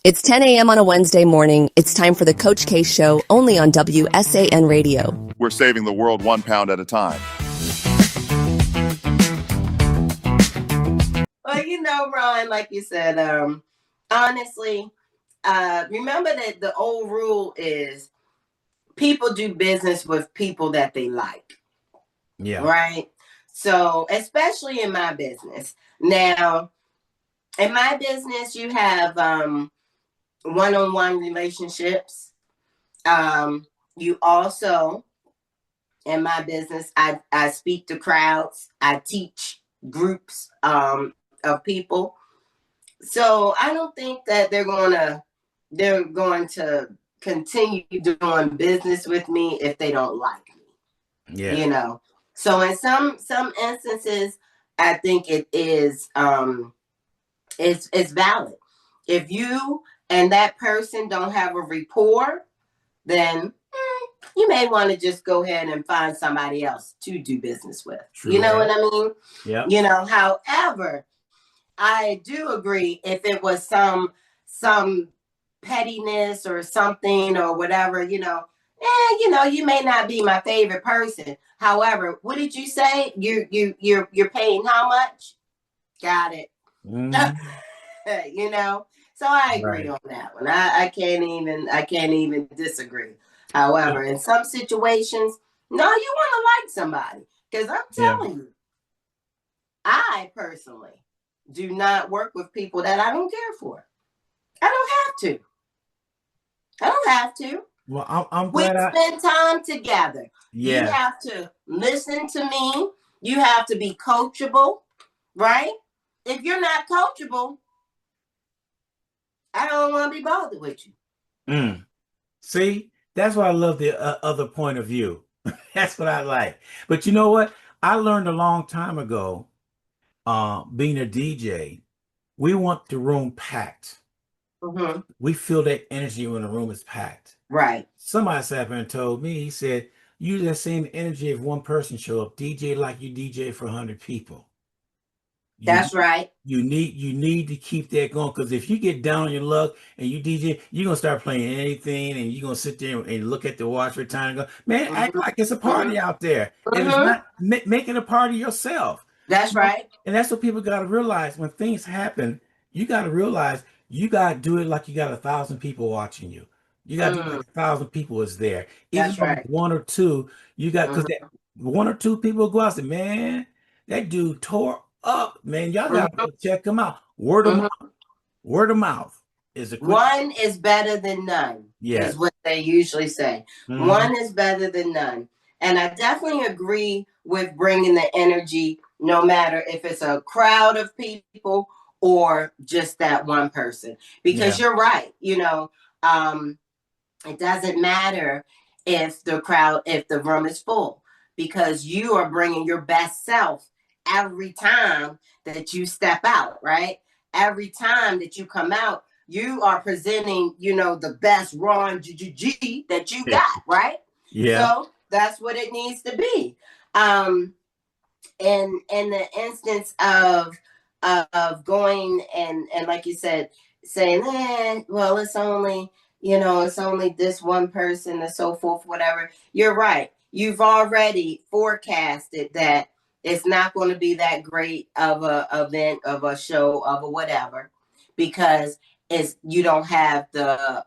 It's 10 a.m. on a Wednesday morning. It's time for the Coach K Show, only on WSAN Radio. We're saving the world 1 pound at a time. Well, you know, Ron, like you said, honestly, remember that the old rule is people do business with people that they like. Yeah. Right? So, especially in my business. Now, in my business, you have one-on-one relationships. You also, in my business, I speak to crowds. I teach groups of people. So I don't think that they're going to continue doing business with me if they don't like me. Yeah. You know. So in some instances, I think it is it's valid. If you and that person don't have a rapport, then you may want to just go ahead and find somebody else to do business with. True. You know what I mean? Yeah. You know, however, I do agree if it was some pettiness or something or whatever, you know, you may not be my favorite person. However, what did you say? You're paying how much? Got it. Mm-hmm. You know, so I agree on that one. I can't even disagree. However, in some situations, no, you want to like somebody, because I'm telling you, I personally do not work with people that I don't care for. I don't have to. Well, I'm we glad spend time together. Yeah. You have to listen to me. You have to be coachable, right? If you're not coachable, I don't want to be bothered with you. See, that's why I love the other point of view. That's what I like. But you know what? I learned a long time ago, being a DJ, we want the room packed. Mm-hmm. We feel that energy when the room is packed. Right. Somebody sat there and told me, he said, you that same energy if one person show up, DJ like you DJ for 100 people. That's right. You need to keep that going, because if you get down on your luck and you DJ, you're gonna start playing anything, and you're gonna sit there and look at the watch for time and go, man, act like it's a party out there. And it's not making a party yourself. That's right. And that's what people got to realize. When things happen, you got to realize you got to do it like you got 1,000 people watching you. You got to do it like 1,000 people is there. That's Even right. One or two, you got, because that 1 or 2 people go out and say, man, that dude tore up, man. Y'all got to check him out. Word of mouth. Word of mouth is a one is better than none. Yeah. Is what they usually say. One is better than none. And I definitely agree with bringing the energy, no matter if it's a crowd of people or just that one person. Because you're right. You know, it doesn't matter if the room is full, because you are bringing your best self every time that you step out, right? Every time that you come out, you are presenting, you know, the best Ron G that you got, right? Yeah. So that's what it needs to be. In the instance of going and like you said, saying, well, it's only this one person and so forth, whatever. You're right. You've already forecasted that it's not going to be that great of a event, of a show, of a whatever, because you don't have the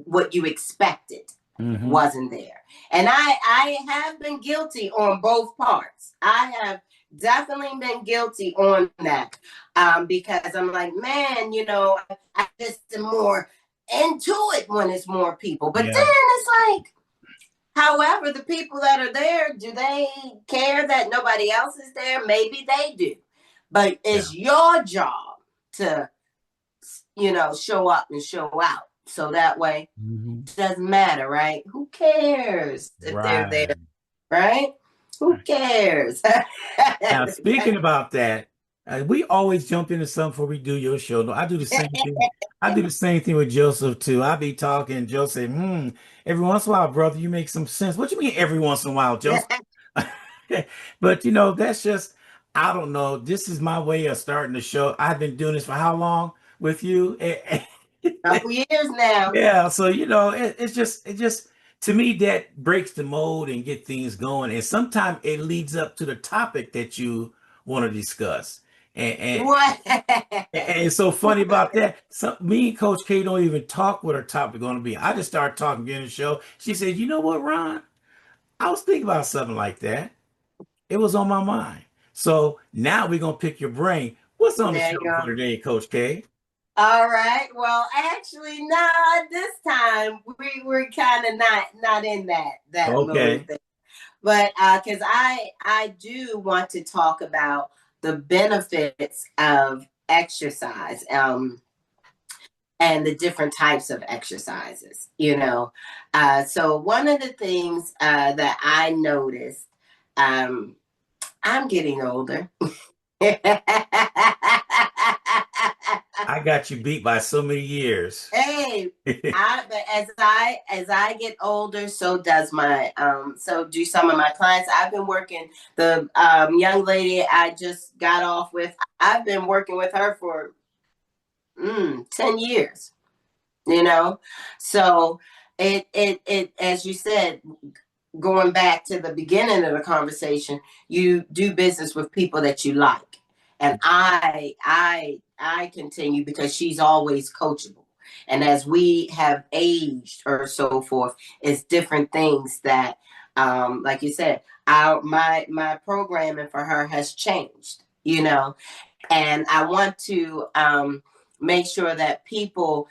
what you expected wasn't there. And I have been guilty on both parts. I have definitely been guilty on that, because I'm like, man, you know, I just am more into it when it's more people. But then it's like, however, the people that are there, do they care that nobody else is there? Maybe they do. But it's your job to, you know, show up and show out. So that way, it doesn't matter, right? Who cares if they're there, right? Who cares? Now, speaking about that, we always jump into something before we do your show. No, I do the same thing. I do the same thing with Joseph too. I be talking, Joseph, every once in a while, brother, you make some sense. What you mean every once in a while, Joseph? But you know, that's just, I don't know. This is my way of starting the show. I've been doing this for how long with you? Couple years now. Yeah, so it just to me that breaks the mold and get things going, and sometimes it leads up to the topic that you want to discuss. And What? and it's so funny about that. So me and Coach K don't even talk what our topic going to be. I just start talking during the show. She said, "You know what, Ron? I was thinking about something like that. It was on my mind. So now we're gonna pick your brain. What's on the There show you go. for today, Coach K?" All right. Well, actually, no. This time we're kind of not in that Okay. mood. But because I do want to talk about the benefits of exercise, and the different types of exercises. So one of the things that I noticed, I'm getting older. I got you beat by so many years. Hey, but as I get older, so does so do some of my clients. I've been working the young lady I just got off with. I've been working with her for 10 years. So it as you said, going back to the beginning of the conversation, you do business with people that you like. And I continue because she's always coachable. And as we have aged or so forth, it's different things that, like you said, my programming for her has changed, and I want to make sure that people,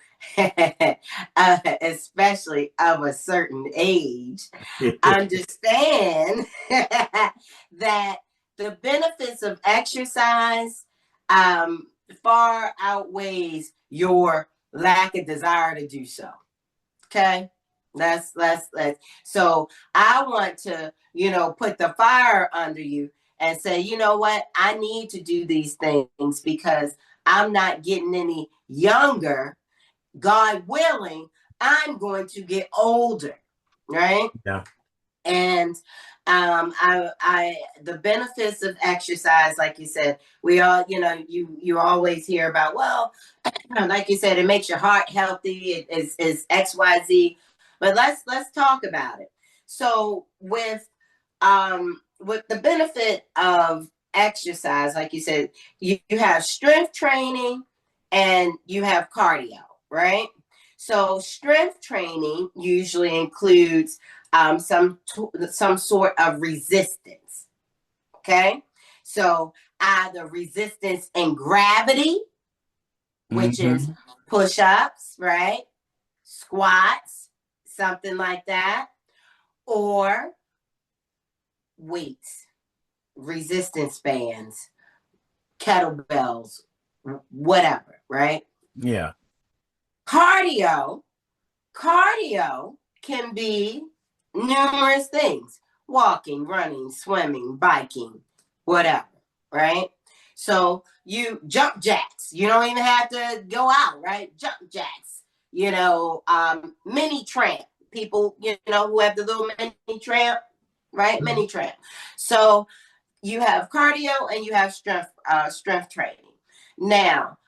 especially of a certain age, understand that the benefits of exercise far outweighs your lack of desire to do so. Okay, let's. So I want to, put the fire under you and say, you know what, I need to do these things because I'm not getting any younger. God willing, I'm going to get older, right? Yeah. And the benefits of exercise, like you said, we all, you always hear about, well, like you said, it makes your heart healthy. It is XYZ, but let's talk about it. So with the benefit of exercise, like you said, you have strength training and you have cardio, right? So strength training usually includes some sort of resistance. Okay, so either resistance in gravity, which is push-ups, right? Squats, something like that, or weights, resistance bands, kettlebells, whatever, right? Yeah. Cardio can be numerous things: walking, running, swimming, biking, whatever, right? So you jump jacks, you don't even have to go out, right? Jump jacks, mini tramp, people, who have the little mini tramp, right? Mini tramp. So you have cardio and you have strength training. Now,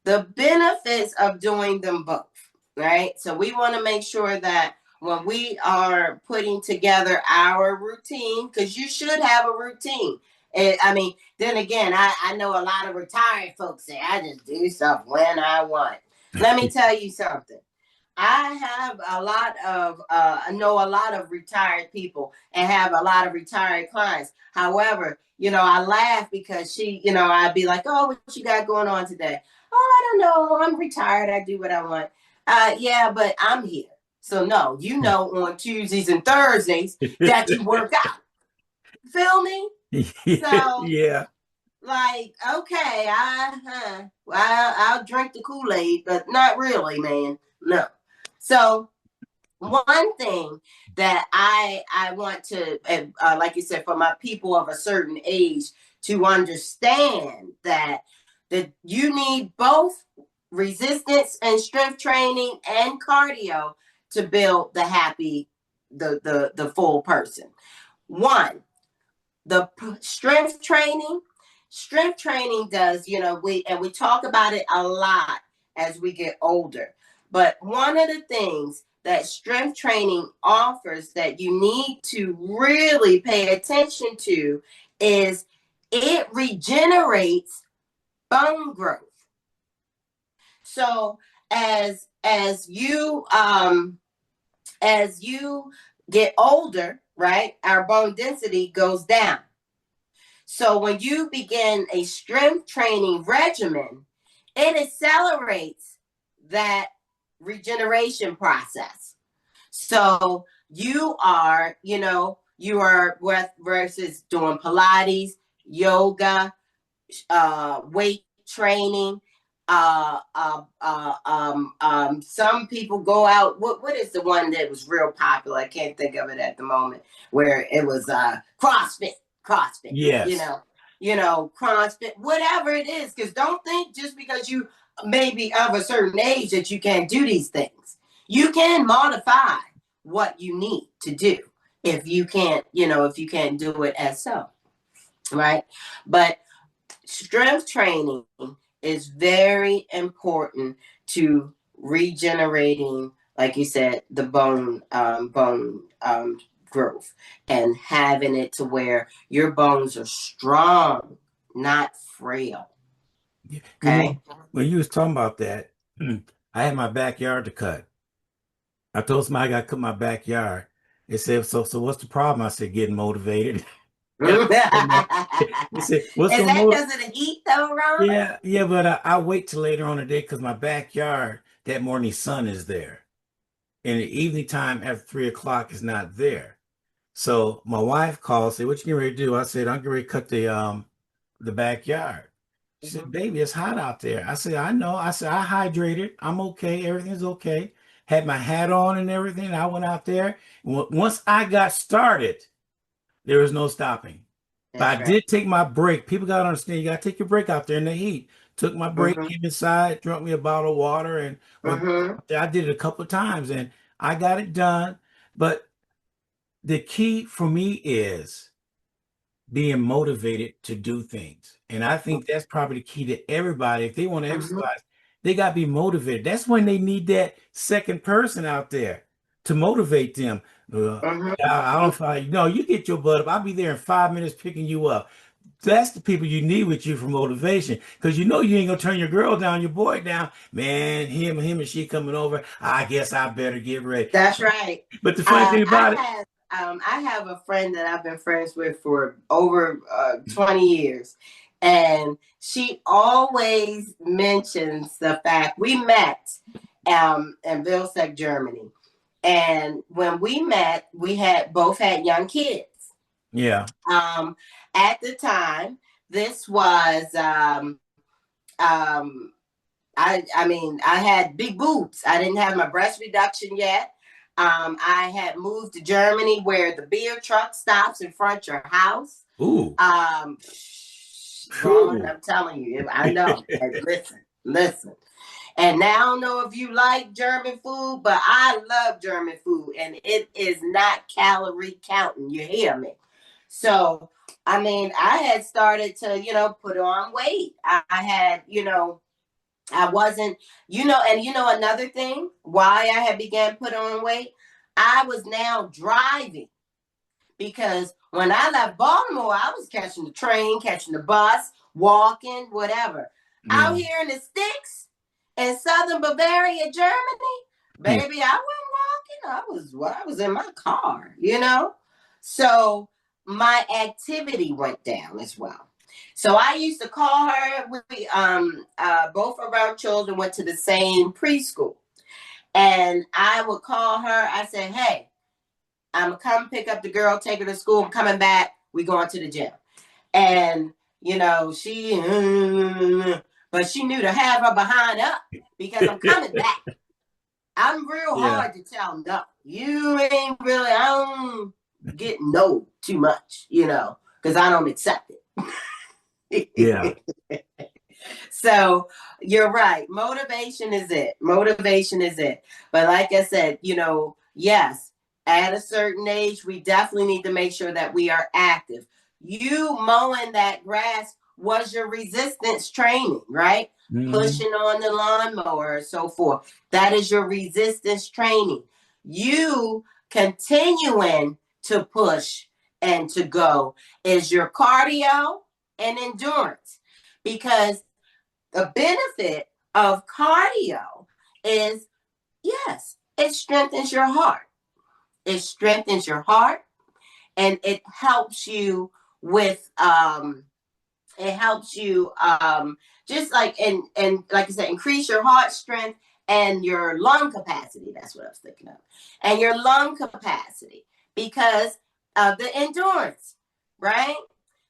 the benefits of doing them both, right? So we want to make sure that when we are putting together our routine, because you should have a routine. Then again, I know a lot of retired folks say, I just do stuff when I want. Let me tell you something. I have I know a lot of retired people and have a lot of retired clients. However, I laugh because I'd be like, oh, what you got going on today? Oh, I don't know. I'm retired. I do what I want. Yeah, but I'm here. So no, on Tuesdays and Thursdays that you work out. Feel me? So yeah. Like, okay, I'll drink the Kool-Aid, but not really, man. No. So one thing that I want to, like you said, for my people of a certain age to understand that you need both resistance and strength training and cardio to build the full person. One, the strength training strength training does, we talk about it a lot as we get older. But one of the things that strength training offers that you need to really pay attention to is it regenerates bone growth. So as you get older, right, our bone density goes down. So when you begin a strength training regimen, it accelerates that regeneration process. So you are versus doing Pilates, yoga, weight training. Some people go out. What is the one that was real popular? I can't think of it at the moment. Where it was CrossFit. Yes. CrossFit, whatever it is. Because don't think just because you may be of a certain age that you can't do these things. You can modify what you need to do if you can't do it as so, right? But strength training is very important to regenerating, like you said, the bone growth, and having it to where your bones are strong, not frail. Okay. When you was talking about that, I had my backyard to cut. I told somebody I got to cut my backyard. They said, so what's the problem? I said, getting motivated. They said, what's is that because of the heat though, Ron? Yeah, but I wait till later on in the day because my backyard, that morning sun is there. And the evening time after 3 o'clock is not there. So my wife called, said, what you getting ready to do? I said, I'm getting ready to cut the backyard. She said, baby, it's hot out there. I said, I know. I said, I hydrated. I'm okay. Everything's okay. Had my hat on and everything. I went out there. Once I got started, there was no stopping. But I did take my break. People got to understand, you got to take your break out there in the heat. Took my break, came inside, drank me a bottle of water, and I did it a couple of times, and I got it done. But the key for me is being motivated to do things. And I think that's probably the key to everybody. If they want to exercise, they got to be motivated. That's when they need that second person out there to motivate them. I don't find, you get your butt up. I'll be there in 5 minutes picking you up. That's the people you need with you for motivation, because you ain't gonna turn your girl down, your boy down. Man, him and she coming over. I guess I better get ready. That's right. But the funny thing about it, I have a friend that I've been friends with for over 20 years, and she always mentions the fact we met in Vilseck, Germany. And when we met, we both had young kids. Yeah. At the time, this was I had big boobs. I didn't have my breast reduction yet. I had moved to Germany where the beer truck stops in front of your house. Ooh. Ron, I'm telling you, I know. Listen. And now I don't know if you like German food, but I love German food, and it is not calorie counting. You hear me? So, I had started to, put on weight. I had, I wasn't, and another thing why I had began put on weight, I was now driving, because when I left Baltimore, I was catching the train, catching the bus, walking, whatever. Out here in the sticks in Southern Bavaria, Germany, baby, I wasn't walking. I was in my car, So my activity went down as well. So I used to call her. We both of our children went to the same preschool, and I would call her. I said, "Hey, I'm gonna come pick up the girl, take her to school. I'm coming back. We going to the gym." And she, but she knew to have her behind up, because I'm coming back. I'm real hard to tell no. You ain't really. I don't get no too much, because I don't accept it. Yeah. So you're right. Motivation is it. But like I said, yes, at a certain age, we definitely need to make sure that we are active. You mowing that grass was your resistance training, right? Mm-hmm. Pushing on the lawnmower and so forth. That is your resistance training. You continuing to push and to go is your cardio and endurance. Because the benefit of cardio is, yes, it strengthens your heart. It strengthens your heart, and it helps you with just like and like I said, increase your heart strength and your lung capacity. That's what I was thinking of. And your lung capacity because of the endurance, right?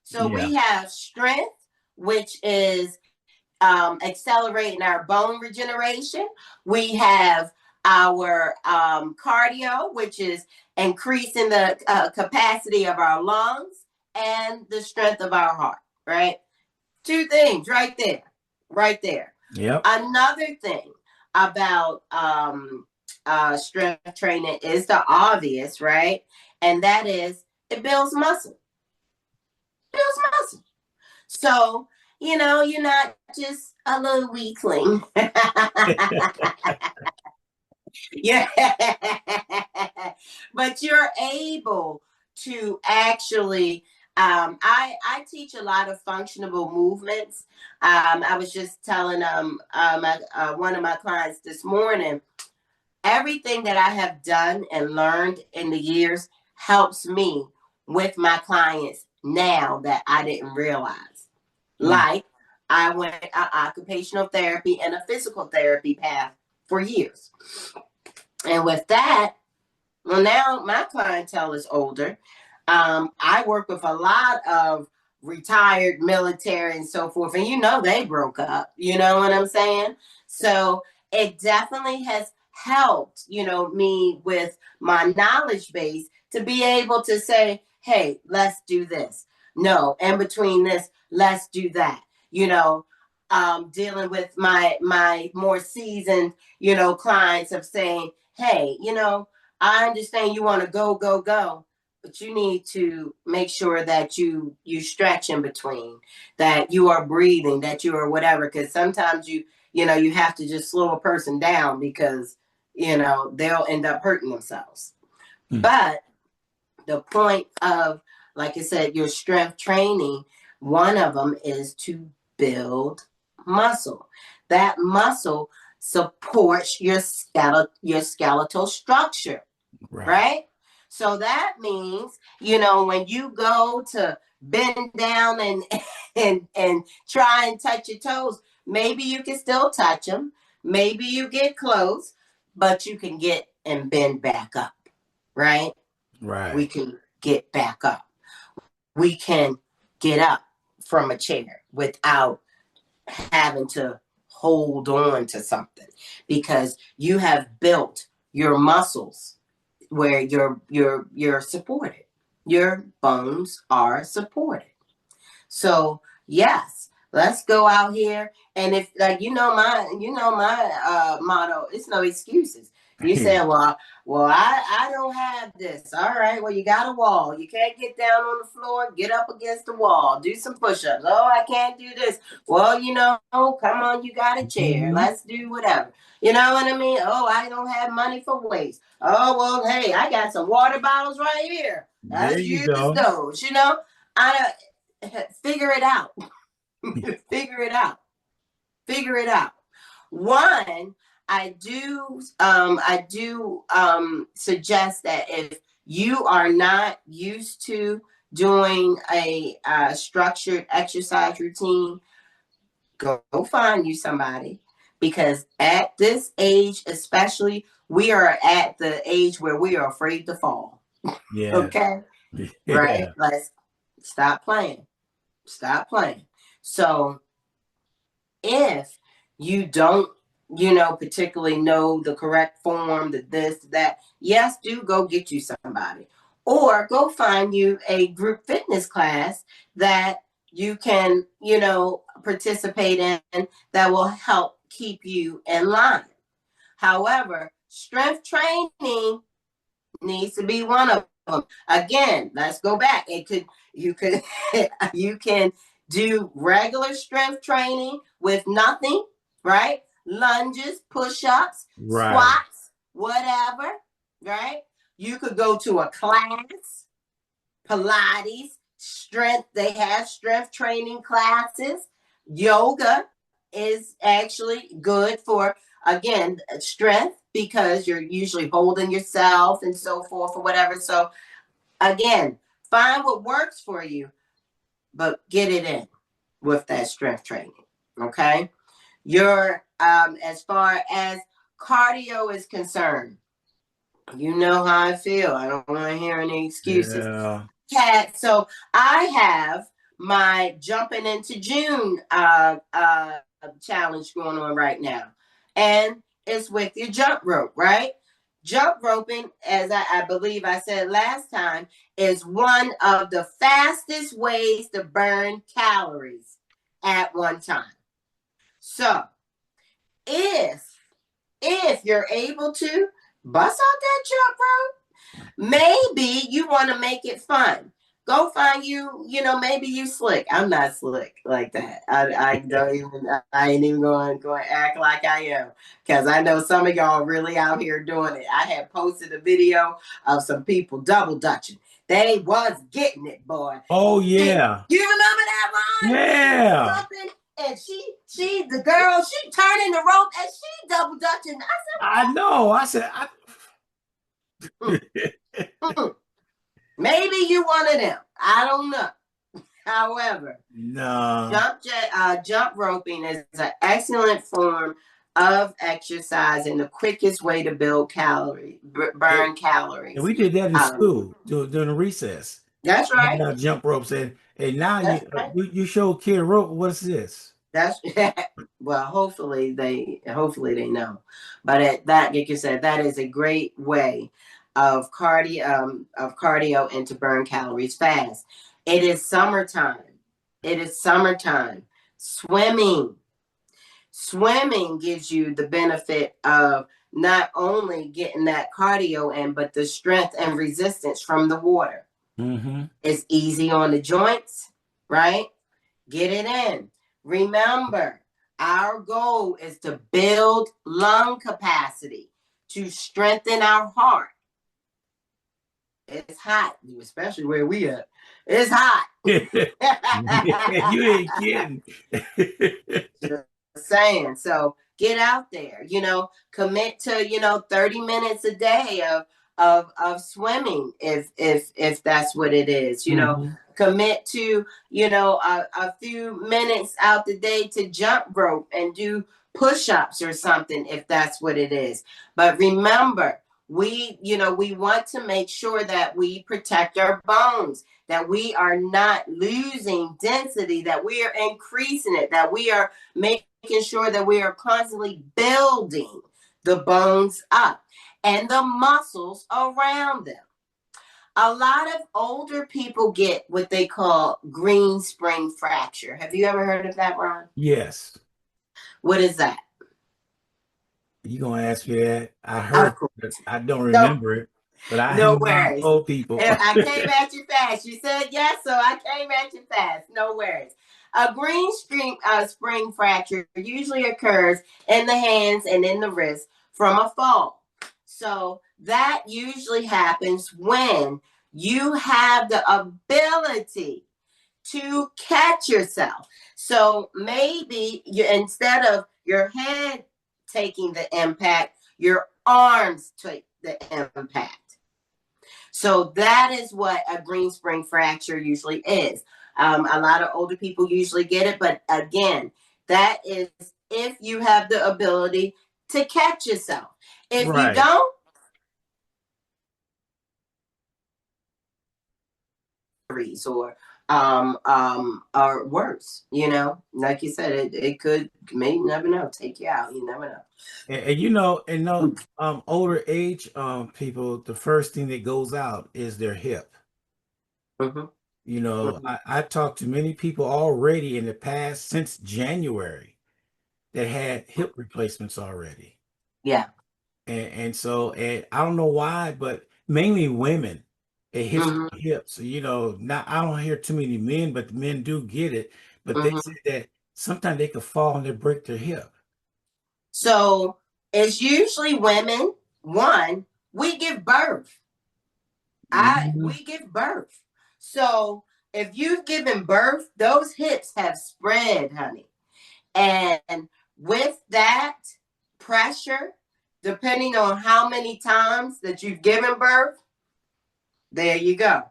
So we have strength, which is accelerating our bone regeneration. We have our cardio, which is increasing the capacity of our lungs and the strength of our heart, right? Two things right there, right there. Yep. Another thing about strength training is the obvious, right? And that is it builds muscle. Builds muscle. So, you know, you're not just a little weakling. Yeah. But you're able to actually I teach a lot of functional movements. I was just telling one of my clients this morning, everything that I have done and learned in the years helps me with my clients now that I didn't realize. Like I went an occupational therapy and a physical therapy path for years. And with that, well, now my clientele is older. I work with a lot of retired military and so forth. And, you know, they broke up. You know what I'm saying? So it definitely has helped, you know, me with my knowledge base to be able to say, hey, let's do this. No, in between this, let's do that. You know, dealing with my more seasoned, you know, clients of saying, hey, you know, I understand you want to go, but you need to make sure that you stretch in between, that you are breathing, that you are whatever. Because sometimes you have to just slow a person down because, you know, they'll end up hurting themselves. But the point of, like I said, your strength training, one of them is to build muscle. That muscle supports your skeletal structure, right? So that means, you know, when you go to bend down and try and touch your toes, maybe you can still touch them. Maybe you get close, but you can get and bend back up, right? Right. We can get back up. We can get up from a chair without having to hold on to something because you have built your muscles where you're supported. Your bones are supported. So yes, let's go out here. And if like my motto, it's no excuses. You say, well, I don't have this. All right, well, you got a wall. You can't get down on the floor. Get up against the wall. Do some push-ups. Oh, I can't do this. Well, you know, come on, you got a chair. Let's do whatever. You know what I mean? Oh, I don't have money for weights. Oh, well, hey, I got some water bottles right here. Let's use those. You know, figure it out. Figure it out. Figure it out. One, I do suggest that if you are not used to doing a structured exercise routine, go find you somebody, because at this age, especially, we are at the age where we are afraid to fall. Yeah. Okay. Yeah. Right. Let's stop playing. Stop playing. So if you don't, particularly know the correct form, that, yes, do go get you somebody, or go find you a group fitness class that you can, participate in that will help keep you in line. However, strength training needs to be one of them. Again, let's go back. You can Do regular strength training with nothing, right? Lunges, push-ups, Right. squats, whatever, right? You could go to a class, Pilates, strength. They have strength training classes. Yoga is actually good for, again, strength, because you're usually holding yourself and so forth or whatever. So again, find what works for you, but get it in with that strength training. Okay. As far as cardio is concerned, you know how I feel. I don't want to hear any excuses. Yeah. So I have my jumping into June challenge going on right now. And it's with your jump rope, right? Jump roping, as I believe I said last time, is one of the fastest ways to burn calories at one time. So if you're able to bust out that jump rope, maybe you want to make it fun. Go find maybe you slick. I'm not slick like that. I ain't even going to act like I am, because I know some of y'all really out here doing it. I had posted a video of some people double dutching. They was getting it, boy. Oh yeah. You remember that, Ron? Yeah. And the girl, she turning the rope and she double dutching. I know. I said, maybe you one of them. I don't know. However, no. Jump roping is an excellent form of exercise and the quickest way to burn calories. And we did that in school during the recess. That's right. Jump ropes, and now you show a kid a rope. What's this? That's well. Hopefully they know. But that, like you said, that is a great way of cardio and to burn calories fast. It is summertime. Swimming gives you the benefit of not only getting that cardio in, but the strength and resistance from the water. Mm-hmm. It's easy on the joints, right? Get it in. Remember, our goal is to build lung capacity, to strengthen our heart. It's hot, especially where we are. It's hot. You ain't kidding. Just saying. So get out there, commit to, 30 minutes a day of swimming if that's what it is, Mm-hmm. Commit to, a few minutes out the day to jump rope and do push-ups or something if that's what it is. But remember, we want to make sure that we protect our bones, that we are not losing density, that we are increasing it, that we are making sure that we are constantly building the bones up and the muscles around them. A lot of older people get what they call green spring fracture. Have you ever heard of that, Ron? Yes. What is that? You gonna ask me that? I heard it. I don't remember it, but I no know worries. Old people. I came at you fast. You said yes, so I came at you fast. No worries. A green spring fracture usually occurs in the hands and in the wrist from a fall. So that usually happens when you have the ability to catch yourself. So maybe instead of your head taking the impact, your arms take the impact. So that is what a green spring fracture usually is. A lot of older people usually get it, but again, that is if you have the ability to catch yourself. If you don't, or worse, like you said, it could, maybe, never know, take you out. You never know. And older age people, the first thing that goes out is their hip. Mm-hmm. Mm-hmm. I talked to many people already in the past since January that had hip replacements already. Yeah. And so I don't know why, but mainly women. It hits the hips. I don't hear too many men, but the men do get it. but they say that sometimes they could fall and they break their hip. So it's usually women. One, we give birth. We give birth. So if you've given birth, those hips have spread, honey. And with that pressure, depending on how many times that you've given birth, there you go.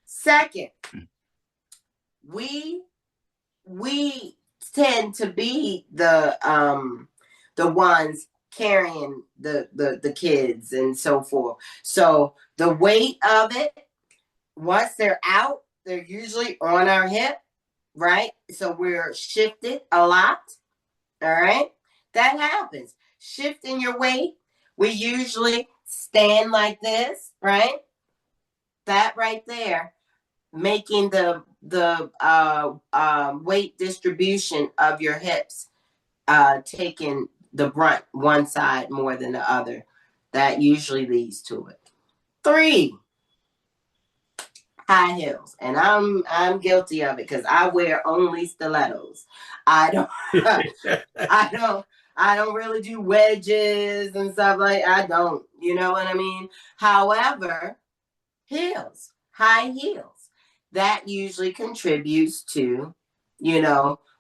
Second, we tend to be the ones carrying the kids and so forth. So the weight of it, once they're out, they're usually on our hip, right? So we're shifted a lot. All right. That happens. Shifting your weight. We usually stand like this, right? That right there, making the weight distribution of your hips, taking the brunt one side more than the other. That usually leads to it. 3, high heels, and I'm guilty of it because I wear only stilettos. I don't really do wedges and stuff like. I don't, you know what I mean? However, heels, high heels, that usually contributes to,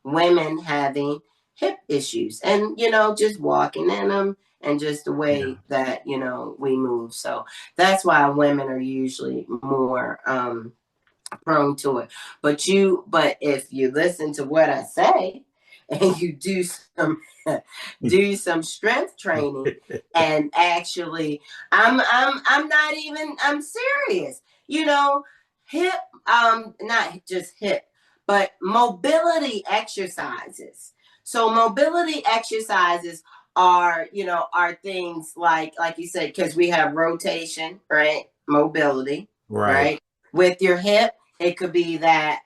women having hip issues and, just walking in them and just the way that, we move. So that's why women are usually more prone to it. But if you listen to what I say and you do some strength training and actually I'm serious, hip, not just hip, but mobility exercises. So mobility exercises are things like you said, because we have rotation, right? Mobility, right? With your hip, it could be that,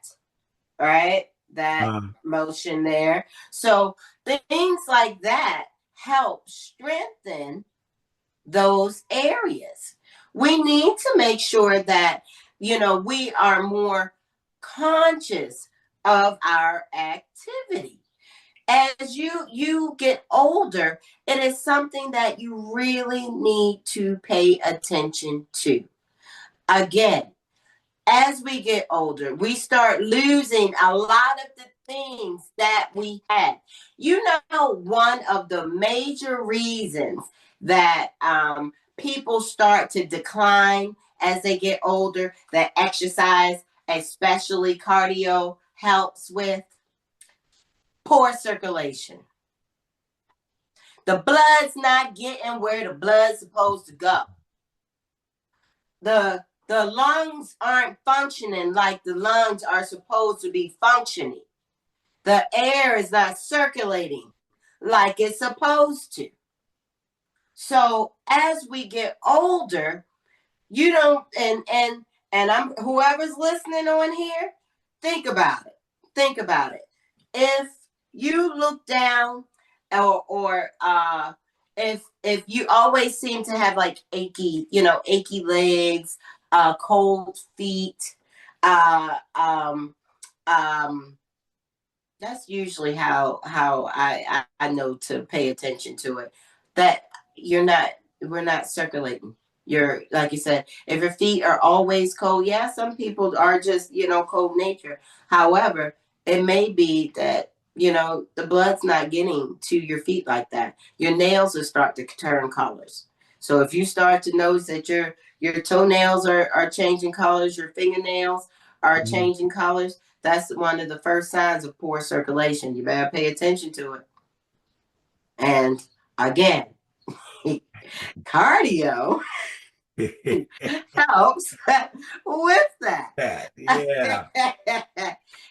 right? That motion there. So things like that help strengthen those areas. We need to make sure that, we are more conscious of our activity. As you get older, it is something that you really need to pay attention to. Again, as we get older, we start losing a lot of the things that we had. One of the major reasons that people start to decline as they get older, that exercise, especially cardio, helps with poor circulation. The blood's not getting where the blood's supposed to go. The lungs aren't functioning like the lungs are supposed to be functioning. The air is not circulating like it's supposed to. So as we get older, and I'm whoever's listening on here, think about it. If you look down or if you always seem to have like achy legs, cold feet, that's usually how I know to pay attention to it, that we're not circulating. You're, like you said, if your feet are always cold, some people are just, cold nature. However, it may be that, the blood's not getting to your feet like that. Your nails will start to turn colors. So if you start to notice that your toenails are changing colors, your fingernails are changing colors, that's one of the first signs of poor circulation. You better pay attention to it. And again, cardio helps with that. Yeah.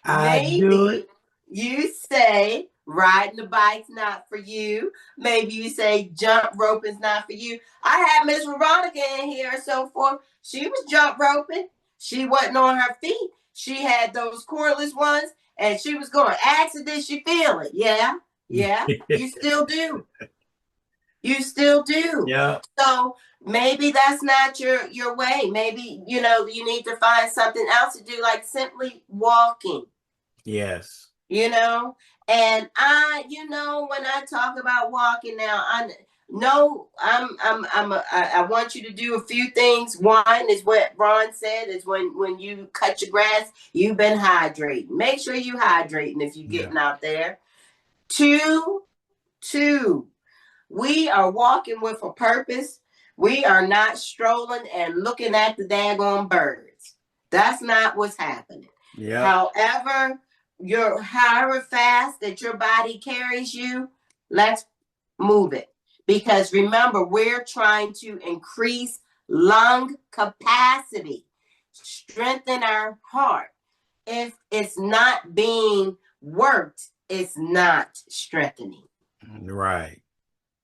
Maybe you say riding the bike's not for you. Maybe you say jump roping's not for you. I had Miss Veronica in here and so forth. She was jump roping. She wasn't on her feet. She had those cordless ones and she was going, ask did she feel it? Yeah. You still do. Yeah. So maybe that's not your way. Maybe, you need to find something else to do, like simply walking. Yes. you know. And when I talk about walking now, I want you to do a few things. One is what Ron said, is when you cut your grass, you've been hydrating. Make sure you hydrating if you're getting out there. Two, we are walking with a purpose. We are not strolling and looking at the daggone birds. That's not what's happening. Yeah. However fast that your body carries you, let's move it. Because remember, we're trying to increase lung capacity, strengthen our heart. If it's not being worked, it's not strengthening. Right.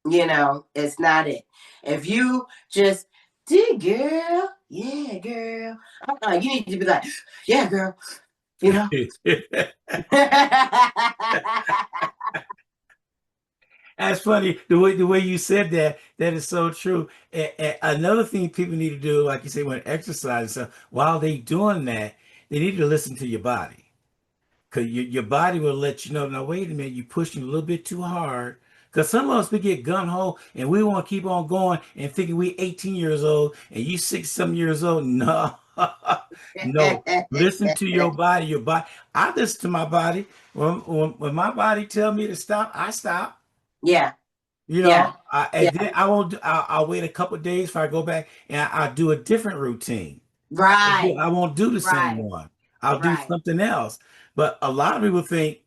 It's not it. If you just, girl, yeah, girl. You need to be like, yeah, girl. That's funny. The way you said that is so true. And another thing people need to do, like you say, when exercising, so while they doing that, they need to listen to your body. Because your body will let you know, now, wait a minute, you're pushing a little bit too hard. Because some of us, we get gun-ho and we want to keep on going and thinking we 18 years old and you 6-some years old. No, no. Listen to your body. Your body. I listen to my body. When my body tell me to stop, I stop. Yeah. Then I won't. I'll wait a couple of days before I go back and I'll do a different routine. Right. I won't do the same one. I'll do something else. But a lot of people think,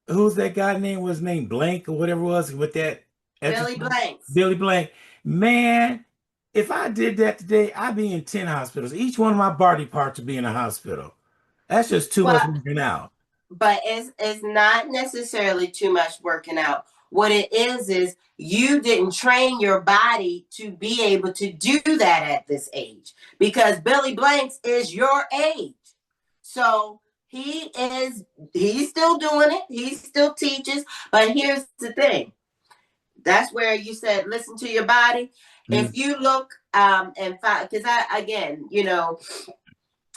who's that guy name? Was named Blank or whatever it was with that? Billy Blank. Man, if I did that today, I'd be in 10 hospitals. Each one of my body parts would be in a hospital. That's just too much working out. But it's not necessarily too much working out. What it is you didn't train your body to be able to do that at this age, because Billy Blanks is your age. So he's still doing it. He still teaches. But here's the thing. That's where you said, listen to your body. If you look, because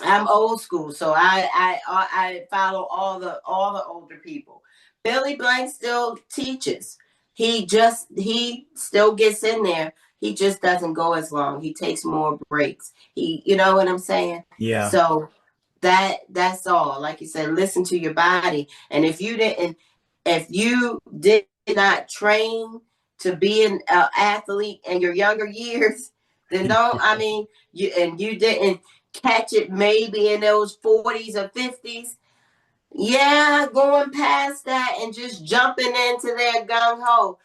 I'm old school, so I follow all the older people. Billy Blank still teaches. He still gets in there. He just doesn't go as long. He takes more breaks. You know what I'm saying? Yeah. So that's all. Like you said, listen to your body. And if you did not train to be an athlete in your younger years, then you didn't catch it maybe in those 40s or 50s. Yeah, going past that and just jumping into their gung-ho.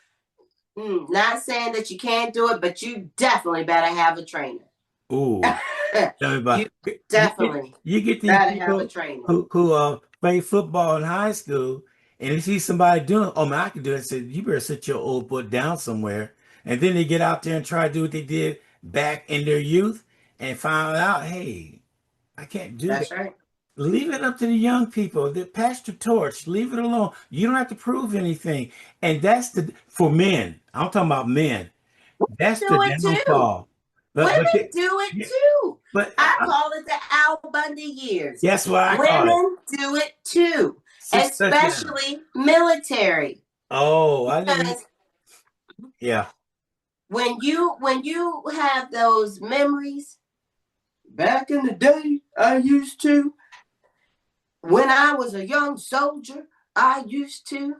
Not saying that you can't do it, but you definitely better have a trainer. Ooh. You definitely you get these people who play football in high school, and you see somebody doing, oh man, I can do it. I said, you better sit your old butt down somewhere. And then they get out there and try to do what they did back in their youth and find out, hey, I can't do that. That's right. Leave it up to the young people. Pass the torch. Leave it alone. You don't have to prove anything. And that's for men. I'm talking about men. That's the downfall. Women do it too. But I call it the Al Bundy years. That's what I call it. Women do it too, especially military. Oh, I didn't. Yeah. When you have those memories, back in the day, I used to. When I was a young soldier, I used to.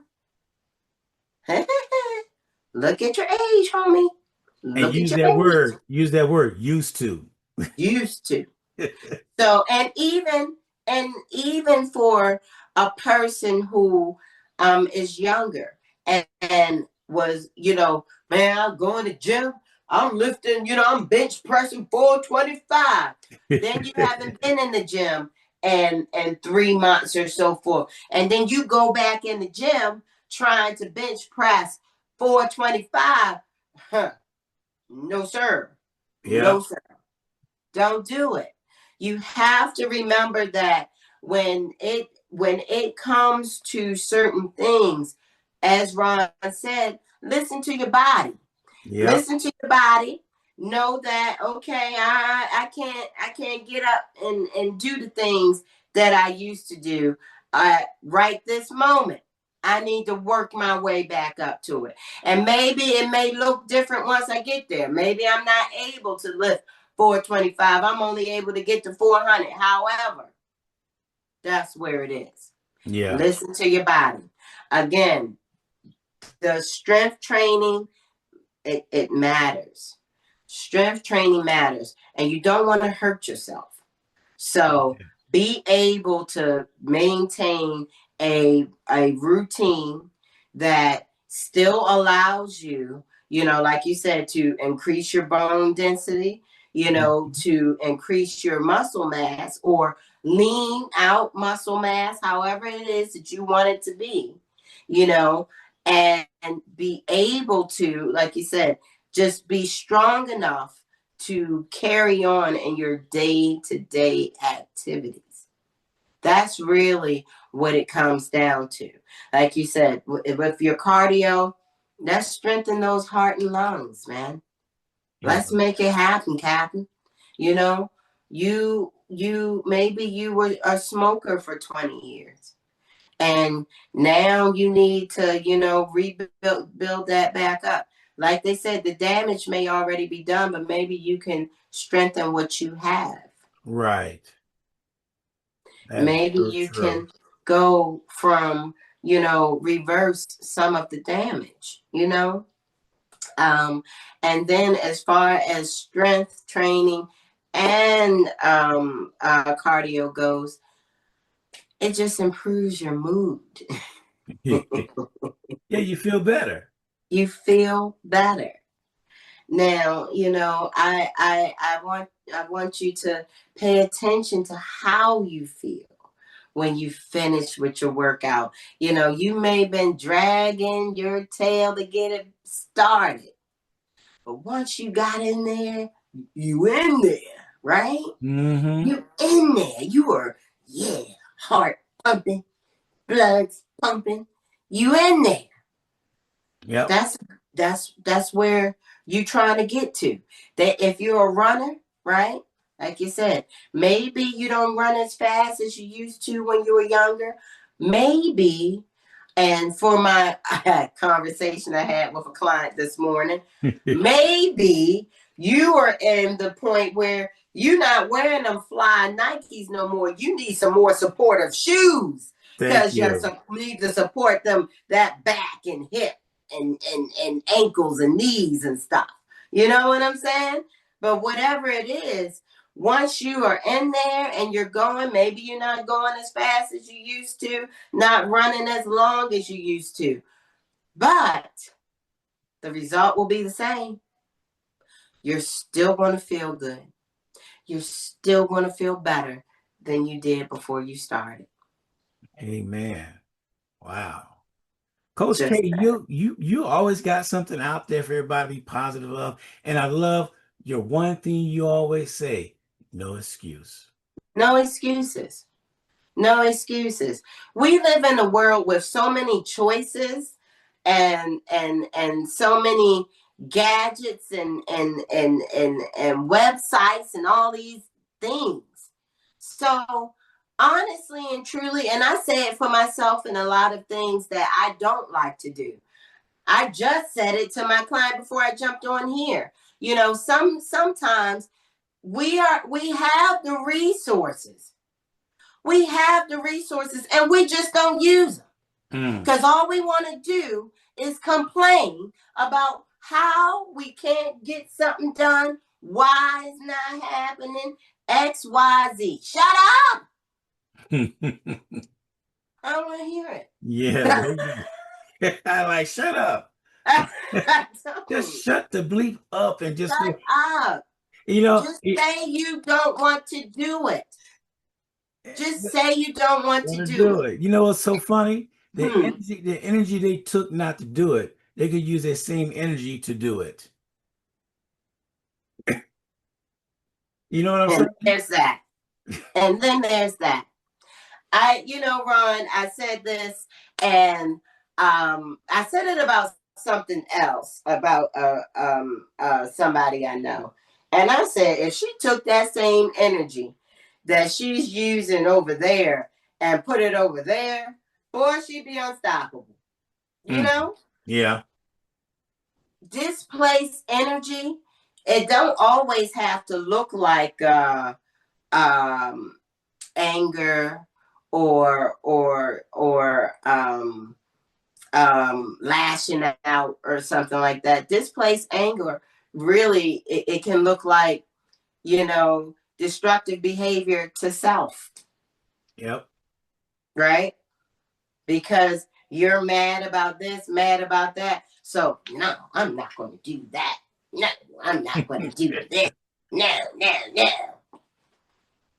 Look at your age, homie. And use that word. Use that word. Used to. Used to. So, and even for a person who is younger and was, man, I'm going to gym. I'm lifting, I'm bench pressing 425. Then you haven't been in the gym and 3 months or so forth. And then you go back in the gym trying to bench press 425. No, sir. Yeah. No, sir. Don't do it. You have to remember that when it comes to certain things, as Ron said, listen to your body. Yep. Listen to your body. Know that, okay, I can't get up and do the things that I used to do. right this moment, I need to work my way back up to it. And maybe it may look different once I get there. Maybe I'm not able to lift 425. I'm only able to get to 400. However, that's where it is. Yeah. Listen to your body. Again, the strength training, it matters. Strength training matters. And you don't want to hurt yourself. So be able to maintain a routine that still allows you, like you said, to increase your bone density, to increase your muscle mass or lean out muscle mass, however it is that you want it to be, and be able to, like you said, just be strong enough to carry on in your day-to-day activities. That's really what it comes down to. Like you said, with your cardio, let's strengthen those heart and lungs, man. Yeah. Let's make it happen, Captain. You maybe you were a smoker for 20 years. And now you need to, rebuild that back up. Like they said, the damage may already be done, but maybe you can strengthen what you have. Right. Maybe you can go from, reverse some of the damage, and then as far as strength training and cardio goes, it just improves your mood. Yeah, you feel better. You feel better. Now, I want you to pay attention to how you feel when you finish with your workout. You may have been dragging your tail to get it started, but once you got in there, you in there, right? Mm-hmm. You in there. You are, heart pumping, blood's pumping. You in there. Yeah. That's where you're trying to get to. That if you're a runner, right? Like you said, maybe you don't run as fast as you used to when you were younger. Maybe, and for my conversation I had with a client this morning, maybe you are in the point where you're not wearing them fly Nikes no more. You need some more supportive shoes because you need to support them, that back and hip and ankles and knees and stuff. You know what I'm saying? But whatever it is, once you are in there and you're going, maybe you're not going as fast as you used to, not running as long as you used to, but the result will be the same. You're still going to feel good. You're still going to feel better than you did before you started. Amen. Wow. Coach K, you always got something out there for everybody to be positive of. And I love your one thing you always say, no excuse. No excuses. No excuses. We live in a world with so many choices and so many gadgets and websites and all these things. So honestly and truly, and I say it for myself in a lot of things that I don't like to do. I just said it to my client before I jumped on here. Sometimes we have the resources. We have the resources and we just don't use them. Because all we want to do is complain about how we can't get something done, why it's not happening, X, Y, Z. Shut up! I don't want to hear it. Yeah. I like, shut up. Just shut the bleep up and just shut up. Just say you don't want to do it. Just say you don't want to do it. You know what's so funny? The energy they took not to do it, they could use that same energy to do it. You know what I'm saying? There's that. And then there's that. Ron, I said this, and I said it about something else, about somebody I know. And I said, if she took that same energy that she's using over there and put it over there, boy, she'd be unstoppable. You know? Yeah. Displaced energy, it don't always have to look like anger or lashing out or something like that. Displaced anger, really, it can look like, destructive behavior to self. Yep. Right? Because you're mad about this, mad about that. So, no, I'm not going to do that. No, I'm not going to do this. No.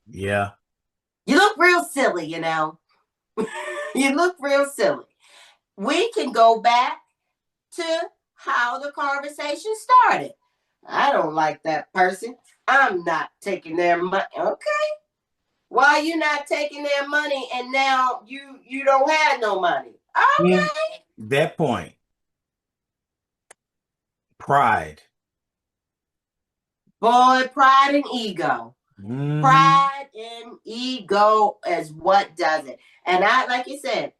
Yeah. You look real silly, You look real silly. We can go back to how the conversation started. I don't like that person. I'm not taking their money. Okay. Why you not taking their money and now you don't have no money? Okay. That point. Pride. Boy, pride and ego. Pride and ego is what does it. And like you said,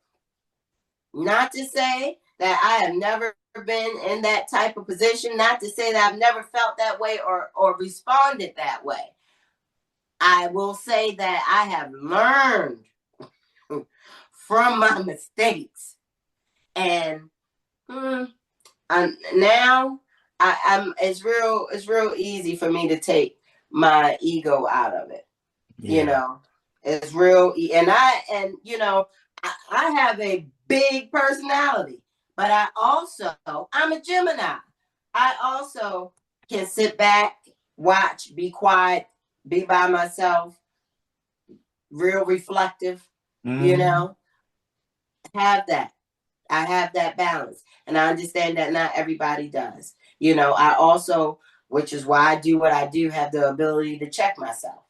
not to say that I have never been in that type of position, not to say that I've never felt that way or responded that way. I will say that I have learned from my mistakes. And now it's real easy for me to take my ego out of it. Yeah. It's real. And I have a big personality, but I'm a Gemini. I also can sit back, watch, be quiet, be by myself, real reflective, have that. I have that balance. And I understand that not everybody does. I also, which is why I do what I do, have the ability to check myself.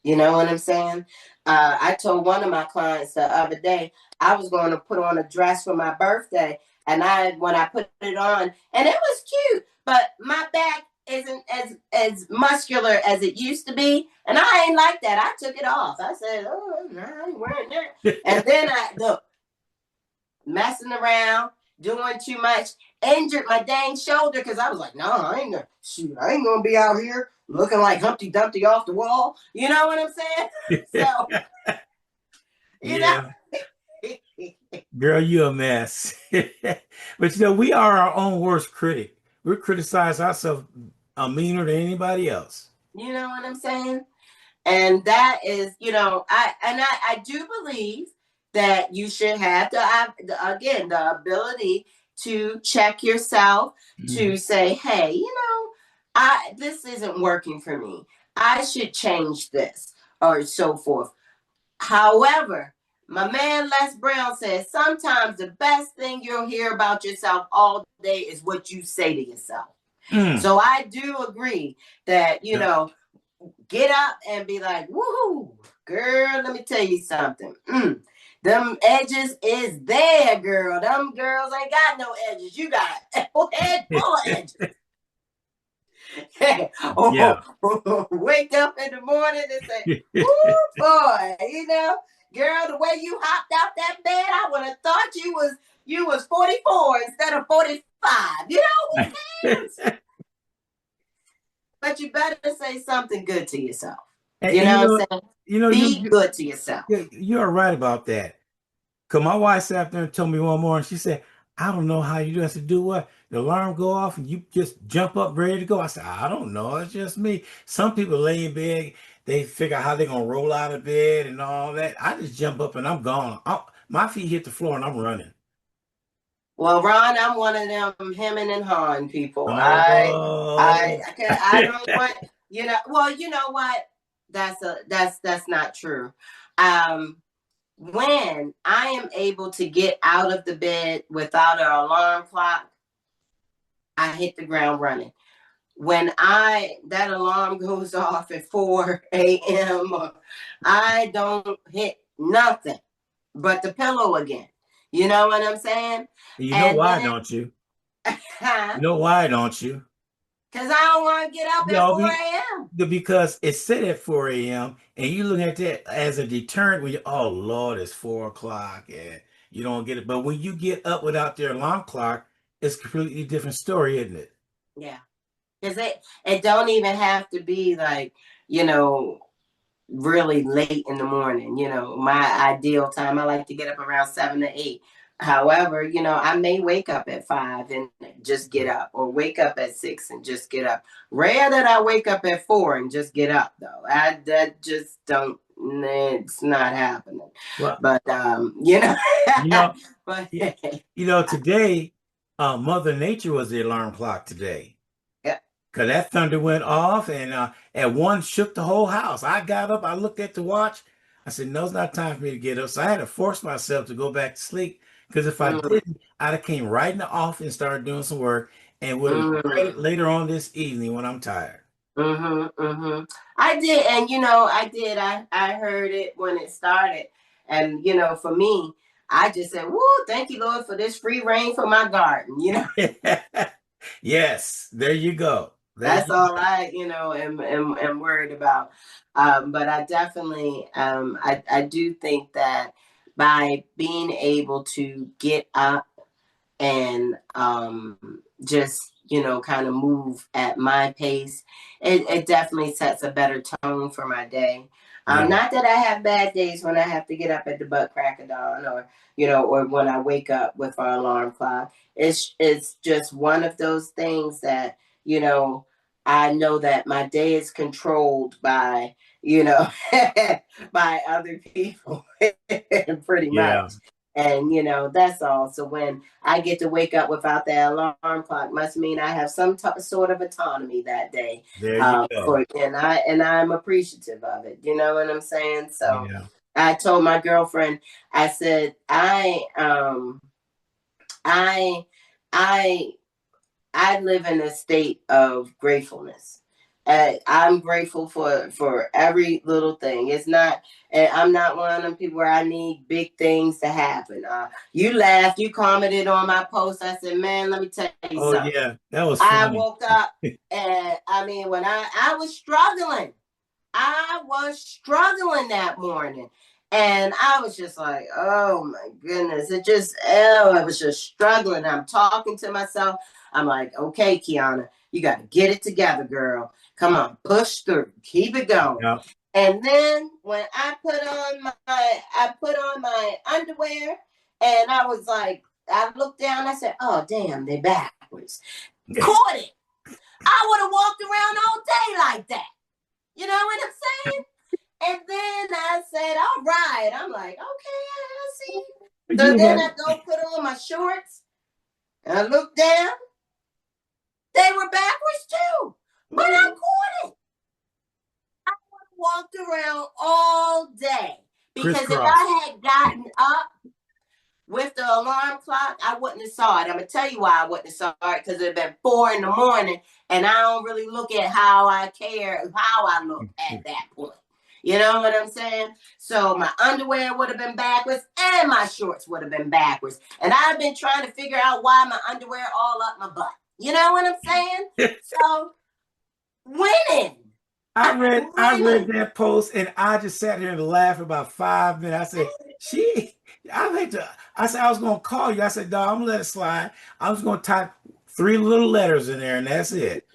You know what I'm saying? I told one of my clients the other day, I was going to put on a dress for my birthday. And when I put it on, and it was cute, but my back isn't as muscular as it used to be. And I ain't like that. I took it off. I said, oh, no, I ain't wearing that. And then messing around, doing too much, injured my dang shoulder because I was like, no, I ain't gonna be out here looking like Humpty Dumpty off the wall. You know what I'm saying? So, yeah. Girl, you a mess. But we are our own worst critic. We criticize ourselves meaner than anybody else. You know what I'm saying? And that is, I do believe that you should have the ability to check yourself, to say, hey, this isn't working for me. I should change this, or so forth. However, my man Les Brown says sometimes the best thing you'll hear about yourself all day is what you say to yourself. So I do agree that, get up and be like, woohoo, girl, let me tell you something. Them edges is there, girl. Them girls ain't got no edges. You got a head full of edges. Wake up in the morning and say, woo, boy, girl, the way you hopped out that bed, I would have thought you was 44 instead of 45. Who cares? But you better say something good to yourself. You know what I'm saying? Be good to yourself. You're right about that. Because my wife sat up there and told me one morning, she said, I don't know how you do. I said, do what? The alarm go off and you just jump up ready to go. I said, I don't know. It's just me. Some people lay in bed, they figure out how they're going to roll out of bed and all that. I just jump up and I'm gone. My feet hit the floor and I'm running. Well, Ron, I'm one of them hemming and hawing people. Oh. I don't want, well, you know what? That's not true. When I am able to get out of the bed without an alarm clock, I hit the ground running. When that alarm goes off at 4 a.m., I don't hit nothing but the pillow again. You know what I'm saying? You know why, don't you? You know why, don't you? Because I don't want to get up at 4 a.m. Because it's set at 4 a.m. and you look at that as a deterrent when you, oh Lord, it's 4 o'clock and you don't get it. But when you get up without their alarm clock, it's a completely different story, isn't it? Yeah. Because it don't even have to be like, really late in the morning. My ideal time, I like to get up around 7 to 8. However, I may wake up at 5 and just get up, or wake up at 6 and just get up. Rare that I wake up at 4 and just get up, though. That just don't. It's not happening. Well, but but today, Mother Nature was the alarm clock today. Because that thunder went off and at one shook the whole house. I got up, I looked at the watch. I said, no, it's not time for me to get up. So I had to force myself to go back to sleep. Because if I didn't, I'd have came right in the office and started doing some work and would have played later on this evening when I'm tired. I did. And, I did. I heard it when it started. And, for me, I just said, woo, thank you, Lord, for this free reign for my garden, Yes, there you go. That's all I, am worried about. But I definitely, I do think that by being able to get up and just, kind of move at my pace, it definitely sets a better tone for my day. Not that I have bad days when I have to get up at the butt crack of dawn or when I wake up with our alarm clock. It's just one of those things that, I know that my day is controlled by, by other people pretty much. And, that's all. So when I get to wake up without that alarm clock, must mean I have some sort of autonomy that day. There you go. And I'm appreciative of it. You know what I'm saying? So I told my girlfriend, I said, I live in a state of gratefulness. I'm grateful for every little thing. It's not, I'm not one of them people where I need big things to happen. You laughed, you commented on my post. I said, man, let me tell you something. Oh yeah, that was funny. I woke up and when I was struggling that morning. And I was just like, oh my goodness. I was just struggling. I'm talking to myself. I'm like, okay, Kiana, you got to get it together, girl. Come on, push through, keep it going. Yep. And then when I put on my underwear, and I was like, I looked down, I said, oh damn, they're backwards. Caught it. I would have walked around all day like that. You know what I'm saying? And then I said, all right. I'm like, okay, I see. So then I go put on my shorts, and I look down. They were backwards too. But I caught it. I walked around all day. Because if I had gotten up with the alarm clock, I wouldn't have saw it. I'm going to tell you why I wouldn't have saw it. Because it had been 4 a.m. and I don't really look at how I look at that point. You know what I'm saying? So my underwear would have been backwards and my shorts would have been backwards. And I've been trying to figure out why my underwear all up my butt. You know what I'm saying? So winning. I read that post and I just sat here and laughed about 5 minutes. I said, I said, I was going to call you. I said, dog, I'm going to let it slide. I was going to type 3 little letters in there and that's it.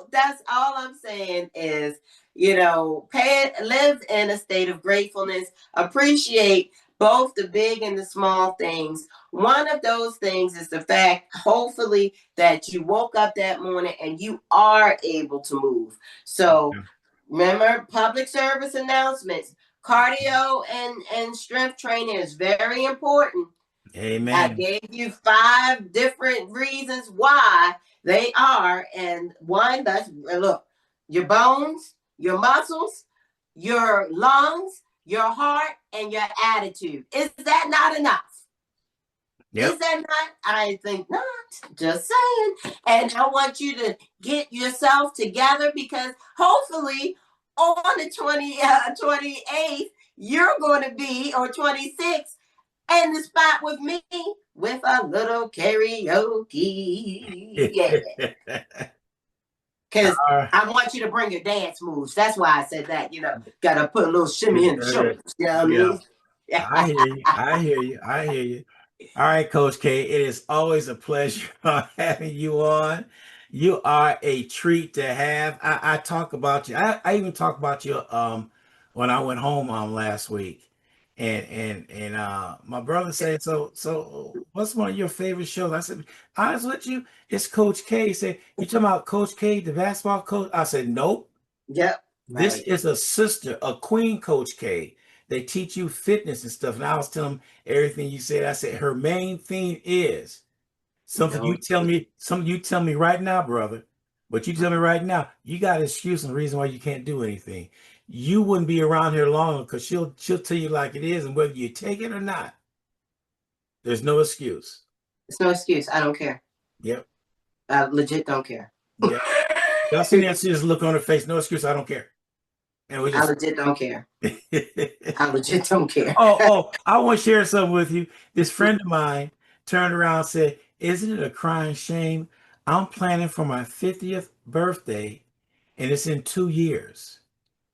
That's all I'm saying is, live in a state of gratefulness, appreciate both the big and the small things. One of those things is the fact, hopefully, that you woke up that morning and you are able to move. So remember, public service announcements, cardio and strength training is very important. Amen. I gave you 5 different reasons why they are. And one, look, your bones, your muscles, your lungs, your heart, and your attitude. Is that not enough? Yep. Is that not? I think not. Just saying. And I want you to get yourself together because hopefully on the 28th, you're going to be, or 26th, in the spot with me with a little karaoke. Yeah. Because I want you to bring your dance moves. That's why I said that. Got to put a little shimmy in the shoulders. You know what I mean? I hear you. All right, Coach K, it is always a pleasure having you on. You are a treat to have. I talk about you. I even talked about you when I went home last week. And my brother said, so what's one of your favorite shows? I said, honest with you, it's Coach K. He said, you talking about Coach K, the basketball coach? I said, nope. Yep. This is a sister, a queen, Coach K. They teach you fitness and stuff. And I was telling them everything you said. I said, her main thing is something you tell me right now, brother. But you tell me right now, you got an excuse and reason why you can't do anything. You wouldn't be around here long because she'll tell you like it is, and whether you take it or not, there's no excuse. It's no excuse. I don't care. Yep. I legit don't care. Yep. Y'all seen that? See this look on her face. No excuse. I don't care. And I legit don't care. I legit don't care. Oh, I want to share something with you. This friend of mine turned around and said, isn't it a crying shame? I'm planning for my 50th birthday, and it's in 2 years.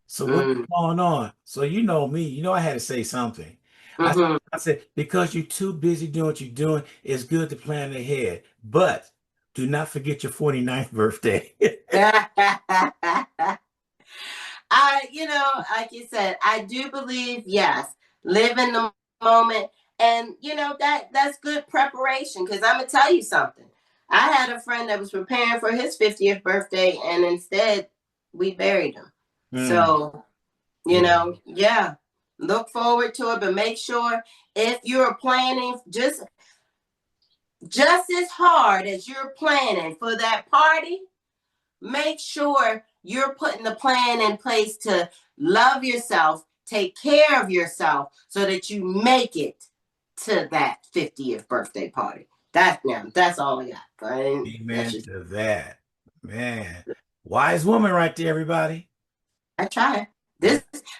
So what's going on? So you know me, I had to say something. I said, because you're too busy doing what you're doing, it's good to plan ahead. But do not forget your 49th birthday. Like you said, I do believe, yes, live in the moment. And, that's good preparation, because I'm going to tell you something. I had a friend that was preparing for his 50th birthday, and instead we buried him. So, look forward to it, but make sure if you're planning just as hard as you're planning for that party, make sure you're putting the plan in place to love yourself, take care of yourself so that you make it to that 50th birthday party. That's all I got. Amen to that. Man, wise woman right there, everybody. I try.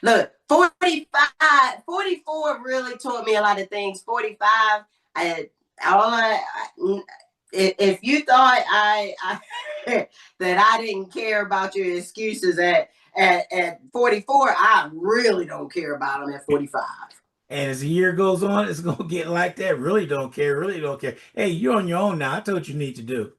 Look, 44 really taught me a lot of things. 45, if you thought that I didn't care about your excuses at 44, I really don't care about them at 45. And as the year goes on, it's going to get like that. Really don't care. Hey, you're on your own now. I told what you need to do.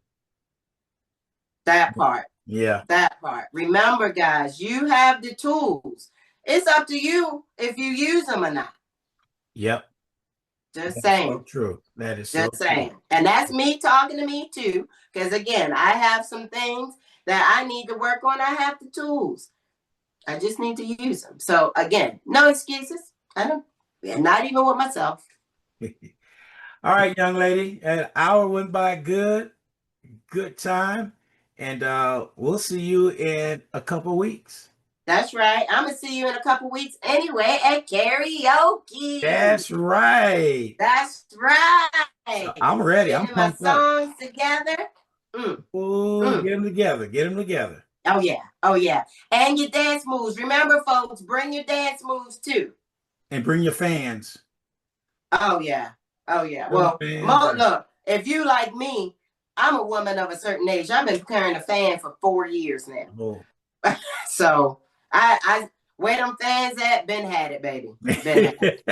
That part. Yeah. That part. Remember, guys, you have the tools. It's up to you if you use them or not. Yep. Just saying. So true. That is just so saying. True. And that's me talking to me too. Because again, I have some things that I need to work on. I have the tools. I just need to use them. So again, no excuses. Not even with myself. All right, young lady. An hour went by good time. And we'll see you in a couple weeks. That's right. I'm going to see you in a couple weeks anyway at karaoke. That's right. So I'm ready. I'm pumped up. Songs together. Get them together. Oh, yeah. And your dance moves. Remember, folks, bring your dance moves, too. And bring your fans. Oh, yeah. Well, look, if you like me, I'm a woman of a certain age. I've been carrying a fan for 4 years now. Oh. So I where them fans at? Been had it, baby. Been had it.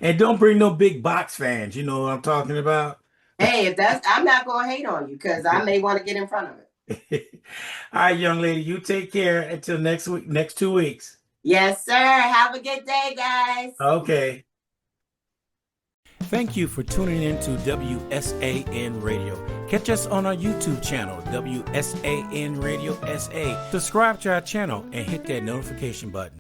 And don't bring no big box fans. You know what I'm talking about? Hey, I'm not gonna hate on you because I may want to get in front of it. All right, young lady, you take care until next 2 weeks. Yes, sir. Have a good day, guys. Okay. Thank you for tuning in to WSAN Radio. Catch us on our YouTube channel, WSAN Radio SA. Subscribe to our channel and hit that notification button.